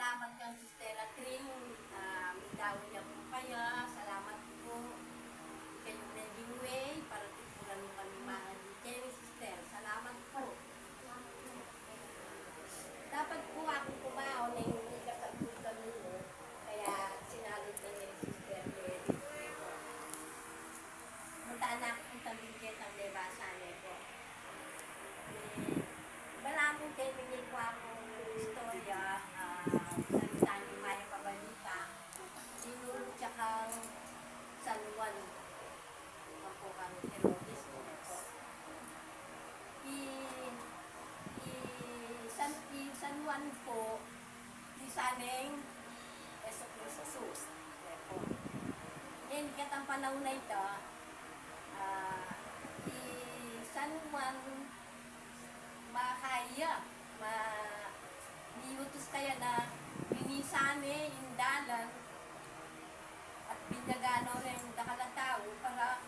salamat kang Sister Atring. May daw niya po kaya. Salamat po. Kayo naging way para tipunan mo kami mga Jenny Sister. Salamat po. Dapat po ako kumaon na yung ikasagpod kami mo. Kaya sinalot na niya yung Sister Mary. Muntaan na akong tabingkit ang debasane po. Malamang kayo bigay po akong istorya. Salita ni Maya Pabalita. Sinulog siya kang San Juan. Ako kang Herodes po. San Juan po, di saneng Jesus. Ngayon, katang panahon na ito, San Juan makaya, niutos kaya na binisane yung dalan at binagano rin yung dakalatao para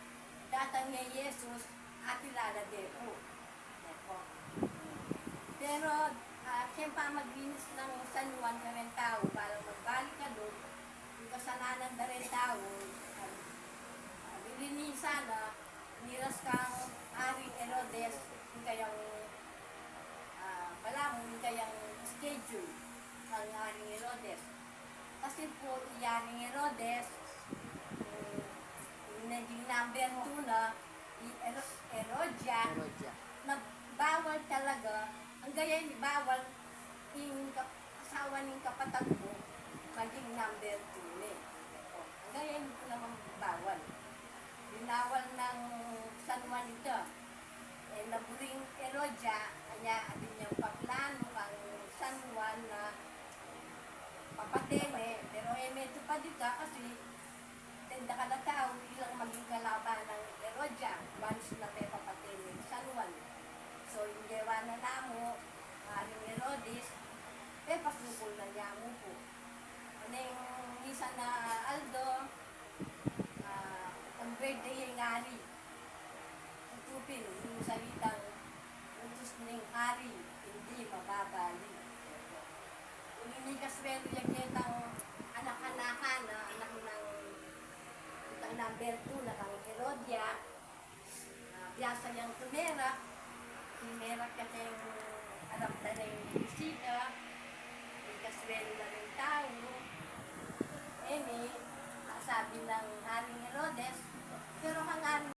datang niya Jesus at ilala depo. Pero, siyempre maglinis ng San Juan na rin tao para magbalik ka doon, yung kasalanan na rin tao, nilinisan na, niras kang Haring Herodes, yung kayang malamang yung kayang schedule ng Haring Herodes. Kasi po, yung Haring Herodes, yung naging number 2 na, yung Herodia, na bawal talaga, ang gayon, bawal yung asawa ng kapatid ko, maging number 2 eh. Ang gayon po naman bawal. Binawal ng San Juan ito. Naburing Herodia, kanya atin niyang paplano ang San Juan na papatene, pero medyo pa dito kasi tenda ka na tao, ilang maging kalaban ng Herodia, once na may papatene San Juan. So, yung gawa na namo, Haring Herodes, pasukol na niya mo po. Ano yung isa na Aldo, ang birthday yung hari. Tutupin yung salitang utos ng hari, hindi mababali. Kung hindi kaswelo yung kitang anak-anakan na anak ng number 2 na kang Herodia, biyasa niyang tumera, merak kasi yung anak na rin bisita, may kaswelo na rin tao. Sabi ng Haring Herodes, pero kang Haring